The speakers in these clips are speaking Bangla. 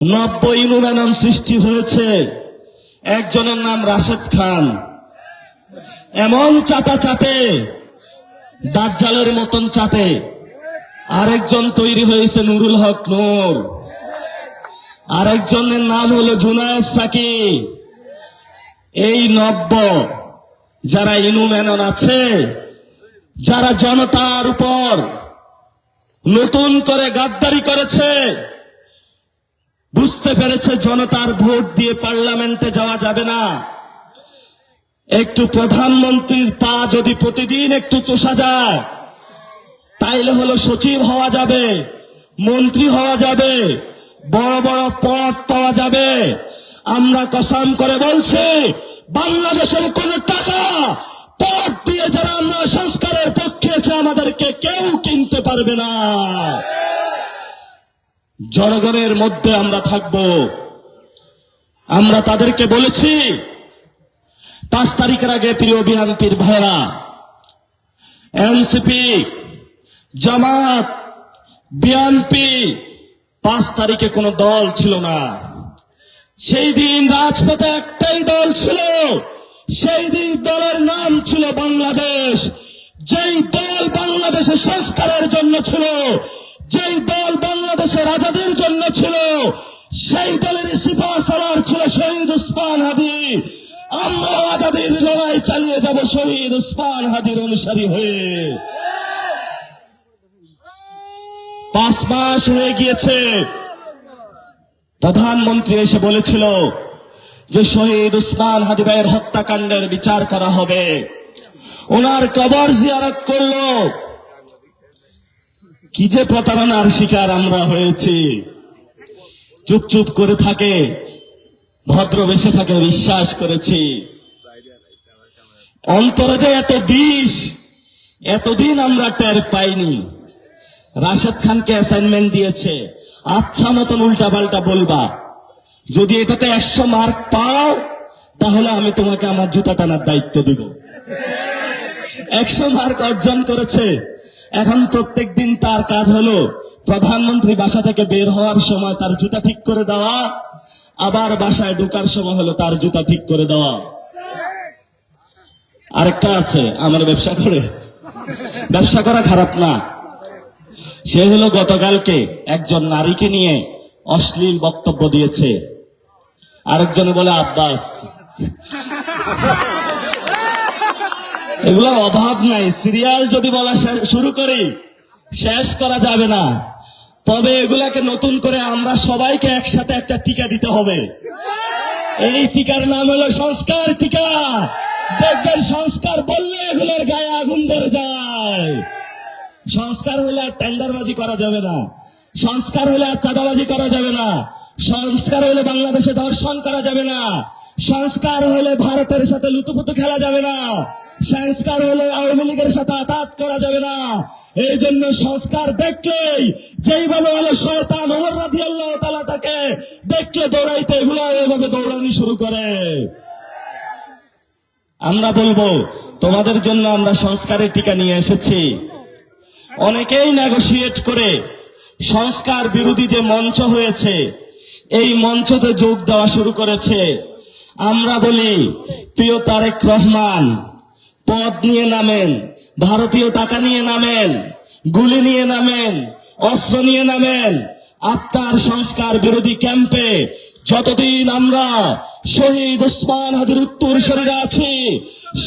নব্য ইনুম্যানন সৃষ্টি হয়েছে। একজনের নাম রাশেদ খান, এমন চাটা চাটে, দাজ্জালের মতন চাটে। আরেকজন তৈরি হয়েছে নুরুল হক নূর, আরেকজনের নাম হলো জুনায়েদ সাকি। এই নব্য যারা ইনুম্যানন আছে, যারা জনতার উপর নতুন করে গাদ্দারি করেছে, বুঝতে পেরেছে জনতার ভোট দিয়ে পার্লামেন্টে যাওয়া যাবে না। একটু প্রধানমন্ত্রীর পা যদি প্রতিদিন একটু চষা যায়, তাইলে হলো সচিব হওয়া যাবে, মন্ত্রী হওয়া যাবে, বড় বড় পদ পাওয়া যাবে। আমরা কসম করে বলছি, বাংলাদেশের কোন টাকা পদ দিয়ে যারা আমরা সংস্কারের পক্ষে আছে, আমাদেরকে কেউ কিনতে পারবে না। জনগণের মধ্যে আমরা থাকব। আমরা তাদেরকে বলেছি 5 তারিখের আগে, প্রিয় বিএনপির ভাইরা, এনসিপি, জামাত, বিএনপি 5 তারিখে কোনো দল ছিল না। সেই দিন রাজপথে একটাই দল ছিল, সেই দিন দলের নাম ছিল বাংলাদেশ। যেই দল বাংলাদেশের সংস্কারের জন্য ছিল, যেই দল বাংলাদেশের আজাদের জন্য ছিল, সেই দলের সিপাহ সালার ছিল শহীদ উসমান হাদি। আমরা আজাদের লড়াই চালিয়ে যাব শহীদ উসমান হাদির অনুসারী হয়ে। 5 মাস হয়ে গিয়েছে, প্রধানমন্ত্রী এসে বলেছিল যে শহীদ উসমান হাদি ভাইয়ের হত্যাকাণ্ডের বিচার করা হবে। ওনার কবর জিয়ারত করলো। কি যে প্রতারণার শিকার আমরা হয়েছি। চুপ চুপ করে থাকে, ভদ্র বেশে থাকে, বিশ্বাস করেছি। অন্তরে যে এত বিষ, এতদিন আমরা টের পাইনি। রাশেদ খানকে অ্যাসাইনমেন্ট দিয়েছে, আচ্ছা মতন উল্টা পাল্টা বলবা। যদি এটাতে 100 মার্ক পাও, তাহলে আমি তোমাকে আমার জুতা টানার দায়িত্ব দিব। 100 মার্ক অর্জন করেছে। এখন প্রত্যেক দিন তার কাজ হলো প্রধানমন্ত্রী বাসা থেকে বের হওয়ার সময় তার জুতা ঠিক করে দেওয়া, আবার বাসায় ঢোকার সময় হলো তার জুতা ঠিক করে দেওয়া। আরেকটা আছে, আমার ব্যবসা করে, ব্যবসা করা খারাপ না। সে হলো গতকালকে একজন নারীকে নিয়ে অশ্লীল বক্তব্য দিয়েছে। আরেকজনে বলে আব্বাস। এগুলোর অভাব নাই। সিরিয়াল যদি বলা শুরু করি, শেষ করা যাবে না। তবে এগুলাকে নতুন করে আমরা সবাইকে একসাথে একটা টিকা দিতে হবে। এই টিকার নাম হলো সংস্কার টিকা। দেখবেন সংস্কার বললে এগুলোর গায়ে আগুন ধরে যায়। সংস্কার হলে আর টেন্ডারবাজি করা যাবে না, সংস্কার হলে আর চাঁদাবাজি করা যাবে না, সংস্কার হলে বাংলাদেশে ধর্ষণ করা যাবে না, সংস্কার হলে ভারতের সাথে লুতুপুতু খেলা যাবে না, সংস্কার হলে আওয়ামী লীগের সাথে আতাত করা যাবে না। এই জন্য সংস্কার দেখলেই, যেইভাবে হলো শয়তান ওমর রাদিয়াল্লাহু তাআলা তাকে দেখলে দৌড়াইতে, এগুলো এইভাবে দৌড়ানি শুরু করে। আমরা বলবো তোমাদের জন্য আমরা সংস্কারের টিকা নিয়ে এসেছি। অনেকেই নেগোশিয়েট করে সংস্কার বিরোধী যে মঞ্চ হয়েছে, এই মঞ্চতে যোগ দেওয়া শুরু করেছে। আমরা বলি, প্রিয় তারেক রহমান, পদ নিয়ে নামেন, ভারতীয় টাকা নিয়ে নামেন, গুলি নিয়ে নামেন, অস্ত্র নিয়ে নামেন। আপনার সংস্কার বিরোধী ক্যাম্পে যতদিন আমরা শহীদ উসমান হাদির উত্তর শরীরে আছি,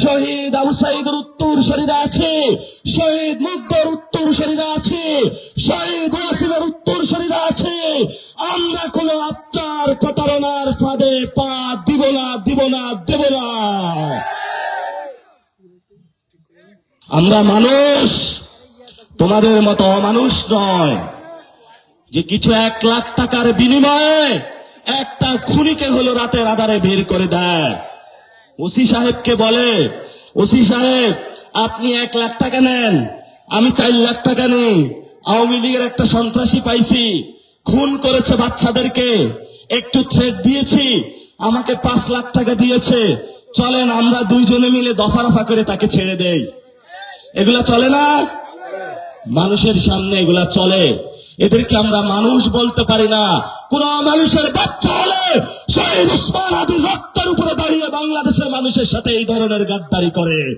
শহীদ আবু সাইদের উত্তর শরীরে আছে, শহীদ মুগ্ধর উত্তর শরীরে আছে, শহীদ ওয়াসিমের উত্তর শরীরে আছে, আমরা কোন আপনার প্রতারণার ফাঁদে পা দিব না, দিব না, দেব না। আমরা মানুষ, তোমাদের মতো অমানুষ নয় যে কিছু 1 লাখ টাকার বিনিময়ে একটা খুনিকে হলো রাতের আধারে বের করে দেয়। ওসি সাহেবকে বলে, ওসি সাহেব আপনি 1 লাখ টাকা নেন, আমি 4 লাখ টাকা নেই। আওয়ামী লীগের একটা সন্ত্রাসী পাইছি, খুন করেছে বাচ্চাদেরকে, একটু থ্রেট দিয়েছি, আমাকে 5 লাখ টাকা দিয়েছে, চলেন আমরা 2 জনে মিলে দফা রফা করে তাকে ছেড়ে দেই। এগুলা চলে না? মানুষের সামনে এগুলা চলে। এদেরকে আমরা মানুষ বলতে পারি না। কোন মানুষের বাচ্চা হলে শহীদ ওসমান হাদির রক্তের উপরে দাঁড়িয়ে বাংলাদেশের মানুষের সাথে এই ধরনের গাদ্দারি করে।